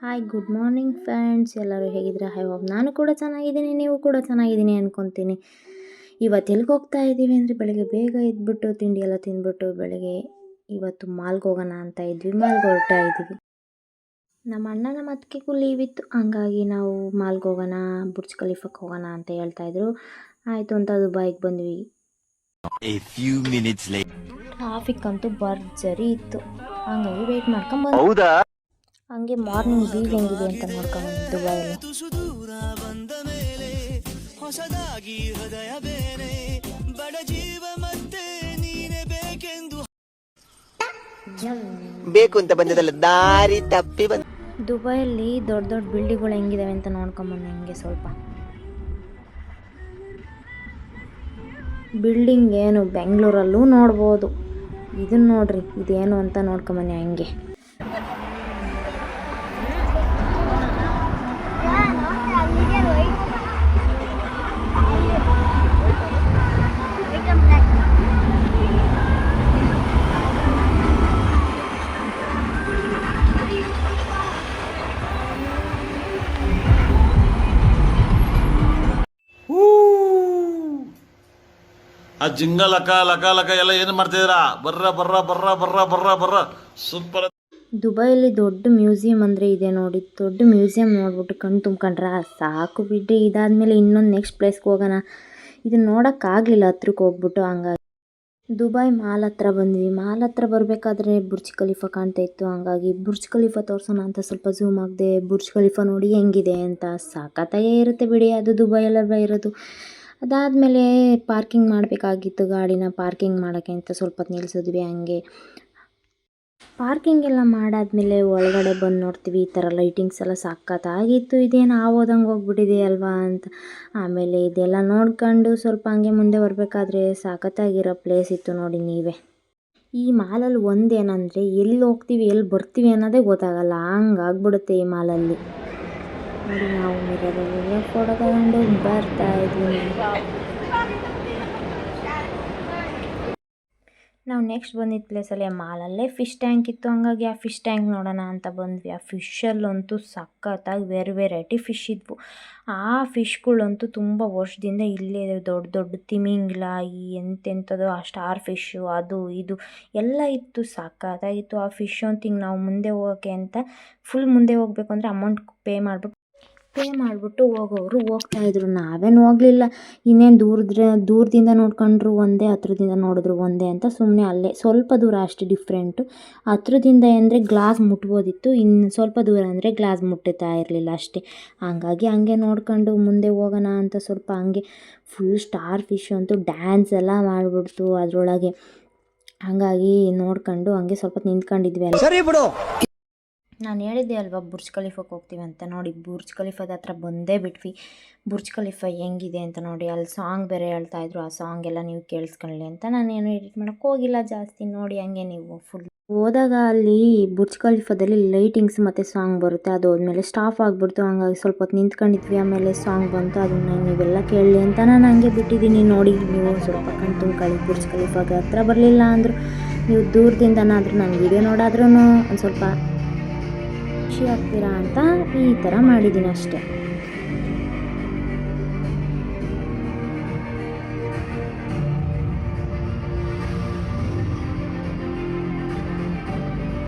Hi good morning friends, ಎಲ್ಲರೂ ಹೇಗಿದ್ದೀರಾ? I hope ನಾನು ಕೂಡ ಚೆನ್ನಾಗಿದ್ದೀನಿ, ನೀವು ಕೂಡ ಚೆನ್ನಾಗಿದ್ದೀನಿ ಅನ್ಕೊತೀನಿ. ಇವತ್ತು ಎಲ್ಲಿಗೆ ಹೋಗ್ತಾ ಇದ್ದೀವಿ ಅಂದರೆ, ಬೆಳಗ್ಗೆ ಬೇಗ ಎದ್ಬಿಟ್ಟು ತಿಂಡಿ ಎಲ್ಲ ತಿಂದ್ಬಿಟ್ಟು ಬೆಳಗ್ಗೆ ಇವತ್ತು ಮಾಲ್ಗೆ ಹೋಗೋಣ ಅಂತ ಇದ್ವಿ. ಮಾಲ್ಗೆ ಹೊರಡ್ತಾ ಇದ್ದೀವಿ. ನಮ್ಮ ಅಣ್ಣನ ಮತ್ತಿಗೂ ಲೀವ್ ಇತ್ತು, ಹಂಗಾಗಿ ನಾವು ಮಾಲ್ಗೆ ಹೋಗೋಣ, ಬುರ್ಜ್ ಖಲೀಫಾಕ್ಕೆ ಹೋಗೋಣ ಅಂತ ಹೇಳ್ತಾಯಿದ್ರು. ಆಯಿತು ಅಂತ ದುಬೈಗೆ ಬಂದ್ವಿ. ಟ್ರಾಫಿಕ್ ಅಂತೂ ಭರ್ಜರಿ ಇತ್ತು, ಹಂಗಾಗಿ ವೆಯ್ಟ್ ಮಾಡ್ಕೊಂಡು ಬಂದ್ವಿ. ಹಂಗೆ ಮಾರ್ನಿಂಗ್ ವ್ಯೂ ಹೆಂಗಿದೆ ಅಂತ ನೋಡ್ಕೊಂಡು ದುಬೈಯಲ್ಲಿ. ಬೇಕು ಅಂತ ಬಂದದಲ್ಲ, ದಾರಿ ತಪ್ಪಿ ಬಂದ. ದುಬೈಯಲ್ಲಿ ದೊಡ್ಡ ದೊಡ್ಡ ಬಿಲ್ಡಿಂಗ್ಗಳು ಹೆಂಗಿದಾವೆ ಅಂತ ನೋಡ್ಕೊಂಬಂದು ಹಂಗೆ ಸ್ವಲ್ಪ. ಬಿಲ್ಡಿಂಗ್ ಏನು ಬೆಂಗಳೂರಲ್ಲೂ ನೋಡ್ಬೋದು, ಇದನ್ನ ನೋಡ್ರಿ ಇದೇನು ಅಂತ ನೋಡ್ಕೊಂಬನ್ನಿ ಹಂಗೆ. ಆ ಜಿಂಗ ಲಕ ಲಕ ಲಕ ಎಲ್ಲ ಏನು ಮಾಡ್ತಿದ್ದೀರಾ? ಬರ್ರ ಬರ್ರ ಬರ್ರ ಬರ್ರ ಬರ್ರ ಬರ್ರ ಸೂಪರ್. ದುಬೈಯಲ್ಲಿ ದೊಡ್ಡ ಮ್ಯೂಸಿಯಂ ಅಂದರೆ ಇದೆ ನೋಡಿ. ದೊಡ್ಡ ಮ್ಯೂಸಿಯಂ ನೋಡ್ಬಿಟ್ಟು ಕಣ್ಣು ತುಂಬ್ಕೊಂಡ್ರೆ ಸಾಕು ಬಿಡ್ರಿ. ಇದಾದಮೇಲೆ ಇನ್ನೊಂದು ನೆಕ್ಸ್ಟ್ ಪ್ಲೇಸ್ಗೆ ಹೋಗೋಣ. ಇದನ್ನ ನೋಡೋಕ್ಕಾಗಲಿಲ್ಲ ಹತ್ರಕ್ಕೆ ಹೋಗ್ಬಿಟ್ಟು, ಹಂಗಾಗಿ ದುಬೈ ಮಾಲ್ ಹತ್ರ ಬಂದ್ವಿ. ಮಾಲ್ ಹತ್ರ ಬರಬೇಕಾದ್ರೆ ಬುರ್ಜ್ ಖಲೀಫಾ ಕಾಣ್ತಾ ಇತ್ತು, ಹಂಗಾಗಿ ಬುರ್ಜ್ ಖಲೀಫಾ ತೋರಿಸೋಣ ಅಂತ ಸ್ವಲ್ಪ ಝೂಮ್ ಮಾಡಿದೆ. ಬುರ್ಜ್ ಖಲೀಫಾ ನೋಡಿ ಹೆಂಗಿದೆ ಅಂತ. ಸಖತ್ತಾಗೇ ಇರುತ್ತೆ ಬಿಡಿ, ಅದು ದುಬೈಯಲ್ಲೆಲ್ಲ ಇರೋದು. ಅದಾದಮೇಲೆ ಪಾರ್ಕಿಂಗ್ ಮಾಡಬೇಕಾಗಿತ್ತು, ಗಾಡಿನ ಪಾರ್ಕಿಂಗ್ ಮಾಡೋಕ್ಕೆ ಅಂತ ಸ್ವಲ್ಪ ಹೊತ್ತು ನಿಲ್ಲಿಸಿದ್ವಿ. ಹಂಗೆ ಪಾರ್ಕಿಂಗ್ ಎಲ್ಲ ಮಾಡಾದ್ಮೇಲೆ ಒಳಗಡೆ ಬಂದು ನೋಡ್ತೀವಿ, ಈ ಥರ ಲೈಟಿಂಗ್ಸ್ ಎಲ್ಲ ಸಖತ್ತಾಗಿತ್ತು. ಇದೇನು ಆಗೋದಂಗೆ ಹೋಗ್ಬಿಟ್ಟಿದೆ ಅಲ್ವಾ ಅಂತ. ಆಮೇಲೆ ಇದೆಲ್ಲ ನೋಡ್ಕೊಂಡು ಸ್ವಲ್ಪ ಹಂಗೆ ಮುಂದೆ ಬರಬೇಕಾದ್ರೆ ಸಖತ್ತಾಗಿರೋ ಪ್ಲೇಸ್ ಇತ್ತು ನೋಡಿ ನೀವೇ. ಈ ಮಾಲಲ್ಲಿ ಒಂದೇನಂದರೆ ಎಲ್ಲಿ ಹೋಗ್ತೀವಿ ಎಲ್ಲಿ ಬರ್ತೀವಿ ಅನ್ನೋದೇ ಗೊತ್ತಾಗಲ್ಲ, ಹಂಗಾಗ್ಬಿಡುತ್ತೆ ಈ ಮಾಲಲ್ಲಿ ನೋಡಿ. ನಾವು ಮಿರರಲ್ಲೆಲ್ಲ ಫೋಟೋ ತಗೊಂಡು ಬರ್ತಾ ಇದ್ವಿ. ನಾವು ನೆಕ್ಸ್ಟ್ ಬಂದಿದ್ದ ಪ್ಲೇಸಲ್ಲಿ ಮಾಲಲ್ಲೇ ಫಿಶ್ ಟ್ಯಾಂಕ್ ಇತ್ತು, ಹಂಗಾಗಿ ಆ ಫಿಶ್ ಟ್ಯಾಂಕ್ ನೋಡೋಣ ಅಂತ ಬಂದ್ವಿ. ಆ ಫಿಶಲ್ಲಂತೂ ಸಖತ್ತಾಗಿ ವೆರೈಟಿ ಫಿಶ್ ಇದ್ವು. ಆ ಫಿಶ್ಗಳಂತೂ ತುಂಬ ವರ್ಷದಿಂದ ಇಲ್ಲೇ ದೊಡ್ಡ ದೊಡ್ಡ ತಿಮಿಂಗಿಲ, ಈ ಎಂತೆಂಥದ್ದು ಆ ಸ್ಟಾರ್ ಫಿಶ್ಶು, ಅದು ಇದು ಎಲ್ಲ ಇತ್ತು, ಸಖತ್ತಾಗಿತ್ತು. ಆ ಫಿಶ್ ಅಂತ ಹಿಂಗೆ ನಾವು ಮುಂದೆ ಹೋಗೋಕ್ಕೆ ಅಂತ ಫುಲ್ ಮುಂದೆ ಹೋಗಬೇಕು ಅಂದರೆ ಅಮೌಂಟ್ ಪೇ ಮಾಡಿಬಿಟ್ಟು ಹೋಗೋರು ಹೋಗ್ತಾಯಿದ್ರು. ನಾವೇನು ಹೋಗಲಿಲ್ಲ. ಇನ್ನೇನು ದೂರದಿಂದ ನೋಡ್ಕೊಂಡ್ರು ಒಂದೇ, ಹತ್ರದಿಂದ ನೋಡಿದ್ರು ಒಂದೇ ಅಂತ ಸುಮ್ಮನೆ ಅಲ್ಲೇ ಸ್ವಲ್ಪ ದೂರ ಅಷ್ಟೇ ಡಿಫ್ರೆಂಟು. ಹತ್ರದಿಂದ ಅಂದರೆ ಗ್ಲಾಸ್ ಮುಟ್ಬೋದಿತ್ತು, ಇನ್ನು ಸ್ವಲ್ಪ ದೂರ ಅಂದರೆ ಗ್ಲಾಸ್ ಮುಟ್ಟುತ್ತಾ ಇರಲಿಲ್ಲ ಅಷ್ಟೇ. ಹಂಗಾಗಿ ಹಂಗೆ ನೋಡ್ಕೊಂಡು ಮುಂದೆ ಹೋಗೋಣ ಅಂತ ಸ್ವಲ್ಪ ಹಂಗೆ ಫುಲ್ ಸ್ಟಾರ್ ಫಿಶ್ ಅಂತೂ ಡ್ಯಾನ್ಸ್ ಎಲ್ಲ ಮಾಡಿಬಿಡ್ತು ಅದರೊಳಗೆ. ಹಾಗಾಗಿ ನೋಡ್ಕೊಂಡು ಹಂಗೆ ಸ್ವಲ್ಪ ನಿಂತ್ಕೊಂಡಿದ್ವಿ ಅಲ್ಲ. ಸರಿ ಬಿಡು, ನಾನು ಹೇಳಿದ್ದೆ ಅಲ್ವಾ ಬುರ್ಜ್ ಖಲೀಫಾಕ್ಕೆ ಹೋಗ್ತೀವಿ ಅಂತ. ನೋಡಿ ಬುರ್ಜ್ ಖಲೀಫಾದ ಹತ್ರ ಬಂದೇ ಬಿಟ್ವಿ. ಬುರ್ಜ್ ಖಲೀಫಾ ಹೆಂಗಿದೆ ಅಂತ ನೋಡಿ. ಅಲ್ಲಿ ಸಾಂಗ್ ಬೇರೆ ಹೇಳ್ತಾಯಿದ್ರು, ಆ ಸಾಂಗ್ ಎಲ್ಲ ನೀವು ಕೇಳಿಸ್ಕೊಳ್ಳಿ ಅಂತ ನಾನೇನು ಎಡಿಟ್ ಮಾಡೋಕ್ಕೆ ಹೋಗಿಲ್ಲ ಜಾಸ್ತಿ. ನೋಡಿ ಹಂಗೆ ನೀವು ಫುಲ್ ಹೋದಾಗ ಅಲ್ಲಿ ಬುರ್ಜ್ ಖಲೀಫಾದಲ್ಲಿ ಲೈಟಿಂಗ್ಸ್ ಮತ್ತು ಸಾಂಗ್ ಬರುತ್ತೆ, ಅದು ಹೋದ್ಮೇಲೆ ಸ್ಟಾಫ್ ಆಗಿಬಿಡ್ತು. ಹಂಗಾಗಿ ಸ್ವಲ್ಪ ಹೊತ್ತು ನಿಂತ್ಕೊಂಡಿದ್ವಿ, ಆಮೇಲೆ ಸಾಂಗ್ ಬಂತು, ಅದನ್ನು ನೀವೆಲ್ಲ ಕೇಳಲಿ ಅಂತ ನಾನು ಹಂಗೆ ಬಿಟ್ಟಿದ್ದೀನಿ. ನೋಡಿ ನೀವು ಸ್ವಲ್ಪ ಕಣ್ ತುಂಬ್ಕೊಳ್ಳಿ. ಬುರ್ಜ್ ಖಲೀಫಾಗೆ ಹತ್ರ ಬರಲಿಲ್ಲ ಅಂದರು, ನೀವು ದೂರದಿಂದನಾದರೂ ನಾನು ವೀಡಿಯೋ ನೋಡಾದ್ರೂ ಒಂದು ಸ್ವಲ್ಪ ಖುಷಿ ಆಗ್ತೀರಾ ಅಂತ ಈ ಥರ ಮಾಡಿದ್ದೀನಿ ಅಷ್ಟೇ.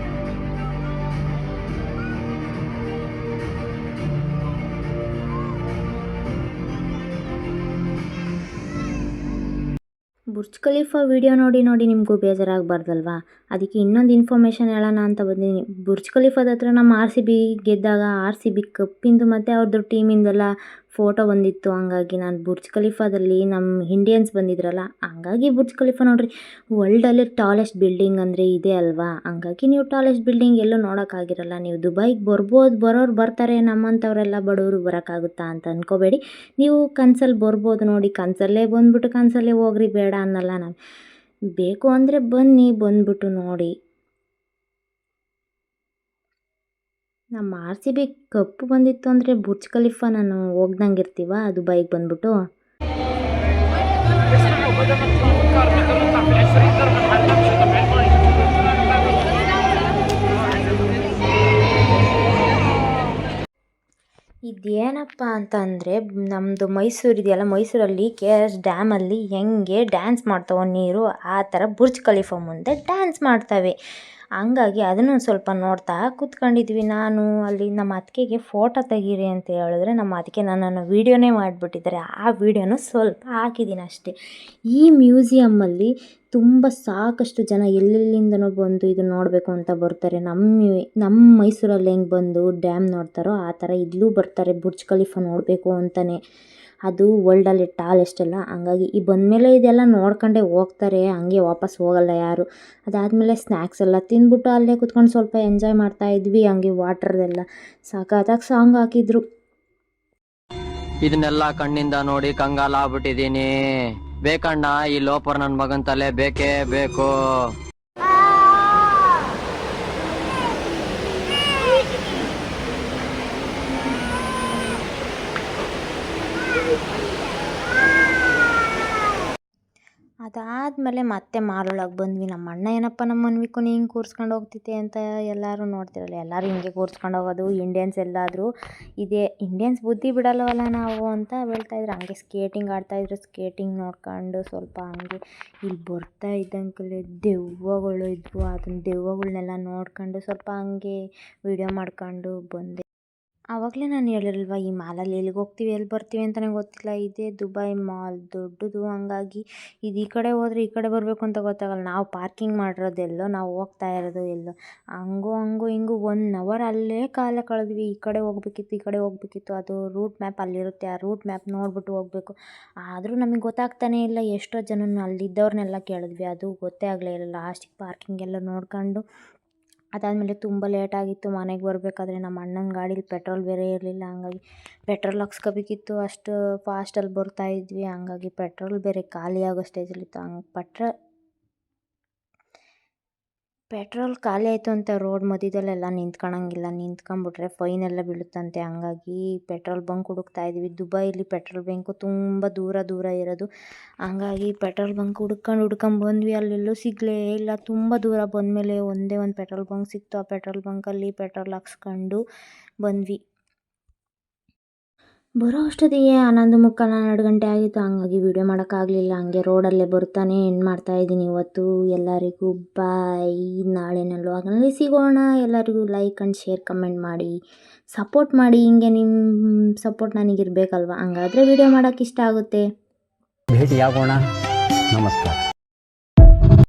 ಬುರ್ಜ್ ಖಲೀಫಾ ವಿಡಿಯೋ ನೋಡಿ ನಿಮಗೂ ಬೇಜಾರಾಗಬಾರ್ದಲ್ವಾ, ಅದಕ್ಕೆ ಇನ್ನೊಂದು ಇನ್ಫಾರ್ಮೇಷನ್ ಹೇಳೋಣ ಅಂತ ಬಂದಿದ್ದೀನಿ. ಬುರ್ಜ್ ಖಲೀಫಾದ ಹತ್ರ ನಮ್ಮ RCB ಗೆದ್ದಾಗ RCB ಕಪ್ಪಿಂದು ಮತ್ತು ಅವ್ರದ್ದು ಟೀಮಿಂದೆಲ್ಲ ಫೋಟೋ ಬಂದಿತ್ತು. ಹಂಗಾಗಿ ನಾನು ಬುರ್ಜ್ ಖಲೀಫಾದಲ್ಲಿ ನಮ್ಮ ಇಂಡಿಯನ್ಸ್ ಬಂದಿದ್ರಲ್ಲ, ಹಂಗಾಗಿ ಬುರ್ಜ್ ಖಲೀಫಾ ನೋಡ್ರಿ ವರ್ಲ್ಡಲ್ಲಿ ಟಾಲೆಸ್ಟ್ ಬಿಲ್ಡಿಂಗ್ ಅಂದರೆ ಇದೆ ಅಲ್ವಾ. ಹಂಗಾಗಿ ನೀವು ಟಾಲೆಸ್ಟ್ ಬಿಲ್ಡಿಂಗ್ ಎಲ್ಲೂ ನೋಡೋಕ್ಕಾಗಿರಲ್ಲ. ನೀವು ದುಬೈಗೆ ಬರೋರು ಬರ್ತಾರೆ, ನಮ್ಮಂಥವರೆಲ್ಲ ಬಡವರು ಬರೋಕ್ಕಾಗುತ್ತಾ ಅಂತ ಅಂದ್ಕೋಬೇಡಿ. ನೀವು ಕನ್ಸಲ್ಲಿ ಬರ್ಬೋದು ನೋಡಿ, ಕನಸಲ್ಲೇ ಬಂದ್ಬಿಟ್ಟು ಕನಸಲ್ಲೇ ಹೋಗ್ರಿ, ಬೇಡ ಅನ್ನಲ್ಲ ನಾನು. ಬೇಕು ಅಂದರೆ ಬಂದ್ಬಿಟ್ಟು ನೋಡಿ. ನಮ್ಮ RCB ಕಪ್ಪು ಬಂದಿತ್ತು ಅಂದರೆ ಬುರ್ಜ್ ಖಲೀಫಾ ನಾನು ಹೋಗ್ದಂಗೆ ಇರ್ತೀವ ದುಬೈಗೆ ಬಂದ್ಬಿಟ್ಟು. ಇದೇನಪ್ಪ ಅಂತಂದರೆ ನಮ್ಮದು ಮೈಸೂರು ಇದೆಯಲ್ಲ, ಮೈಸೂರಲ್ಲಿ KRS ಡ್ಯಾಮಲ್ಲಿ ಹೆಂಗೆ ಡ್ಯಾನ್ಸ್ ಮಾಡ್ತಾವೆ ನೀರು, ಆ ಥರ ಬುರ್ಜ್ ಖಲೀಫಾ ಮುಂದೆ ಡ್ಯಾನ್ಸ್ ಮಾಡ್ತವೆ. ಹಂಗಾಗಿ ಅದನ್ನು ಸ್ವಲ್ಪ ನೋಡ್ತಾ ಕೂತ್ಕೊಂಡಿದ್ವಿ. ನಾನು ಅಲ್ಲಿ ನಮ್ಮ ಅತ್ತಿಗೆಗೆ ಫೋಟೋ ತೆಗೀರಿ ಅಂತ ಹೇಳಿದ್ರೆ ನಮ್ಮ ಅತ್ತಿಗೆ ನನ್ನನ್ನು ವೀಡಿಯೋನೇ ಮಾಡಿಬಿಟ್ಟಿದ್ದಾರೆ. ಆ ವೀಡಿಯೋನು ಸ್ವಲ್ಪ ಹಾಕಿದ್ದೀನಿ ಅಷ್ಟೇ. ಈ ಮ್ಯೂಸಿಯಮ್ಮಲ್ಲಿ ತುಂಬ ಸಾಕಷ್ಟು ಜನ ಎಲ್ಲೆಲ್ಲಿಂದನೋ ಬಂದು ಇದು ನೋಡಬೇಕು ಅಂತ ಬರ್ತಾರೆ. ನಮ್ಮ ಮೈಸೂರಲ್ಲಿ ಹೆಂಗೆ ಬಂದು ಡ್ಯಾಮ್ ನೋಡ್ತಾರೋ ಆ ಥರ ಇಲ್ಲೂ ಬರ್ತಾರೆ ಬುರ್ಜ್ ಖಲೀಫಾ ನೋಡಬೇಕು ಅಂತಲೇ. ಅದು ವರ್ಲ್ಡಲ್ಲಿ ಟಾಲೆಸ್ಟ್ ಅಲ್ಲ, ಹಂಗಾಗಿ ಈ ಬಂದಮೇಲೆ ಇದೆಲ್ಲ ನೋಡ್ಕೊಂಡೇ ಹೋಗ್ತಾರೆ, ಹಂಗೆ ವಾಪಸ್ ಹೋಗಲ್ಲ ಯಾರು. ಅದಾದಮೇಲೆ ಸ್ನ್ಯಾಕ್ಸ್ ಎಲ್ಲ ತಿಂದ್ಬಿಟ್ಟು ಅಲ್ಲೇ ಕೂತ್ಕೊಂಡು ಸ್ವಲ್ಪ ಎಂಜಾಯ್ ಮಾಡ್ತಾಯಿದ್ವಿ. ಹಂಗೆ ವಾಟ್ರದೆಲ್ಲ ಸಖತ್ತಾಗಿ ಸಾಂಗ್ ಹಾಕಿದ್ರು. ಇದನ್ನೆಲ್ಲ ಕಣ್ಣಿಂದ ನೋಡಿ ಕಂಗಾಲ ಆಗ್ಬಿಟ್ಟಿದೀನಿ. ಬೇಕಣ್ಣ, ಈ ಲೋಪರ್ ನನ್ ಮಗನ್ ತಲೆ ಬೇಕೇ ಬೇಕು. ಅದಾದಮೇಲೆ ಮತ್ತೆ ಮಾಲೊಳಗೆ ಬಂದ್ವಿ. ನಮ್ಮ ಅಣ್ಣ ಏನಪ್ಪ ನಮ್ಮ ಅನ್ವಿಕುನ ಹಿಂಗೆ ಕೂರಿಸ್ಕೊಂಡು ಹೋಗ್ತಿದ್ದೆ ಅಂತ ಎಲ್ಲರೂ ನೋಡ್ತಿರಲ್ಲ, ಎಲ್ಲರೂ ಹಿಂಗೆ ಕೂರಿಸ್ಕೊಂಡು ಹೋಗೋದು. ಇಂಡಿಯನ್ಸ್ ಎಲ್ಲಾದರೂ ಇದೇ ಇಂಡಿಯನ್ಸ್ ಬುದ್ಧಿ ಬಿಡಲ್ಲವಲ್ಲ ನಾವು ಅಂತ ಹೇಳ್ತಾಯಿದ್ರು. ಹಂಗೆ ಸ್ಕೇಟಿಂಗ್ ಆಡ್ತಾಯಿದ್ರು. ಸ್ಕೇಟಿಂಗ್ ನೋಡ್ಕೊಂಡು ಸ್ವಲ್ಪ ಹಂಗೆ ಇಲ್ಲಿ ಬರ್ತಾ ಇದ್ದಂಗೆ ದೆವ್ವಗಳು ಇದ್ವು. ಅದನ್ನ ದೆವ್ವಗಳನ್ನೆಲ್ಲ ನೋಡ್ಕೊಂಡು ಸ್ವಲ್ಪ ಹಂಗೆ ವೀಡಿಯೋ ಮಾಡ್ಕೊಂಡು ಬಂದೆ. ಆವಾಗಲೇ ನಾನು ಹೇಳಿರಲ್ವ, ಈ ಮಾಲಲ್ಲಿ ಎಲ್ಲಿಗೆ ಹೋಗ್ತೀವಿ ಎಲ್ಲಿ ಬರ್ತೀವಿ ಅಂತಲೇ ಗೊತ್ತಿಲ್ಲ. ಇದೇ ದುಬೈ ಮಾಲ್ ದೊಡ್ಡದು, ಹಂಗಾಗಿ ಇದು ಈ ಕಡೆ ಹೋದರೆ ಈ ಕಡೆ ಬರಬೇಕು ಅಂತ ಗೊತ್ತಾಗಲ್ಲ. ನಾವು ಪಾರ್ಕಿಂಗ್ ಮಾಡಿರೋದೆಲ್ಲೋ, ನಾವು ಹೋಗ್ತಾ ಇರೋದು ಎಲ್ಲೋ, ಹಂಗೂ ಹಿಂಗೂ 1 ಅವರ್ ಅಲ್ಲೇ ಕಾಲ ಕಳೆದ್ವಿ. ಈ ಕಡೆ ಹೋಗ್ಬೇಕಿತ್ತು. ಅದು ರೂಟ್ ಮ್ಯಾಪ್ ಅಲ್ಲಿರುತ್ತೆ, ಆ ರೂಟ್ ಮ್ಯಾಪ್ ನೋಡ್ಬಿಟ್ಟು ಹೋಗಬೇಕು. ಆದರೂ ನಮಗೆ ಗೊತ್ತಾಗ್ತಾನೇ ಇಲ್ಲ. ಎಷ್ಟೋ ಜನನ ಅಲ್ಲಿದ್ದವ್ರನ್ನೆಲ್ಲ ಕೇಳಿದ್ವಿ, ಅದು ಗೊತ್ತೇ ಆಗಲೇ ಇಲ್ಲ. ಲಾಸ್ಟಿಗೆ ಪಾರ್ಕಿಂಗ್ ಎಲ್ಲ ನೋಡ್ಕೊಂಡು ಅದಾದಮೇಲೆ ತುಂಬ ಲೇಟಾಗಿತ್ತು ಮನೆಗೆ ಬರಬೇಕಾದ್ರೆ. ನಮ್ಮ ಅಣ್ಣನ ಗಾಡೀಲಿ ಪೆಟ್ರೋಲ್ ಬೇರೆ ಇರಲಿಲ್ಲ, ಹಂಗಾಗಿ ಪೆಟ್ರೋಲ್ ಹಾಕ್ಸ್ಕೋಬೇಕಿತ್ತು. ಅಷ್ಟು ಫಾಸ್ಟಲ್ಲಿ ಬರ್ತಾಯಿದ್ವಿ, ಹಂಗಾಗಿ ಪೆಟ್ರೋಲ್ ಬೇರೆ ಖಾಲಿ ಆಗೋ ಸ್ಟೇಜಲ್ಲಿತ್ತು. ಹಂಗೆ ಪೆಟ್ರೋಲ್ ಖಾಲಿ ಆಯಿತು ಅಂತ ರೋಡ್ ಮಧ್ಯದಲ್ಲೆಲ್ಲ ನಿಂತ್ಕೊಳ್ಳೋಂಗಿಲ್ಲ. ನಿಂತ್ಕೊಂಡ್ಬಿಟ್ರೆ ಫೈನ್ ಎಲ್ಲ ಬೀಳುತ್ತಂತೆ. ಹಂಗಾಗಿ ಪೆಟ್ರೋಲ್ ಬಂಕ್ ಹುಡುಕ್ತಾ ಇದ್ವಿ. ದುಬೈಲಿ ಪೆಟ್ರೋಲ್ ಬಂಕು ತುಂಬ ದೂರ ಇರೋದು. ಹಂಗಾಗಿ ಪೆಟ್ರೋಲ್ ಬಂಕ್ ಹುಡ್ಕೊಂಡು ಬಂದ್ವಿ. ಅಲ್ಲೆಲ್ಲೂ ಸಿಗಲೇ ಇಲ್ಲ. ತುಂಬ ದೂರ ಬಂದಮೇಲೆ ಒಂದೇ ಒಂದು ಪೆಟ್ರೋಲ್ ಬಂಕ್ ಸಿಕ್ತು. ಆ ಪೆಟ್ರೋಲ್ ಬಂಕಲ್ಲಿ ಪೆಟ್ರೋಲ್ ಹಾಕ್ಸ್ಕೊಂಡು ಬಂದ್ವಿ. ಬರೋ ಅಷ್ಟೊತ್ತಿಗೆ 11:45 ಗಂಟೆ ಆಗಿತ್ತು. ಹಂಗಾಗಿ ವೀಡಿಯೋ ಮಾಡೋಕ್ಕಾಗಲಿಲ್ಲ. ಹಂಗೆ ರೋಡಲ್ಲೇ ಬರ್ತಾನೆ ಎಂಡ್ ಮಾಡ್ತಾಯಿದ್ದೀನಿ ಇವತ್ತು. ಎಲ್ಲರಿಗೂ ಬಾಯ್. ನಾಳೆನಲ್ಲೂ ಹಾಗಲ್ಲಿ ಸಿಗೋಣ. ಎಲ್ಲರಿಗೂ ಲೈಕ್ ಆ್ಯಂಡ್ ಶೇರ್ ಕಮೆಂಟ್ ಮಾಡಿ ಸಪೋರ್ಟ್ ಮಾಡಿ. ಹಿಂಗೆ ನಿಮ್ಮ ಸಪೋರ್ಟ್ ನನಗಿರಬೇಕಲ್ವ, ಹಂಗಾದರೆ ವೀಡಿಯೋ ಮಾಡೋಕ್ಕೆ ಇಷ್ಟ ಆಗುತ್ತೆ. ಭೇಟಿಯಾಗೋಣ. ನಮಸ್ಕಾರ.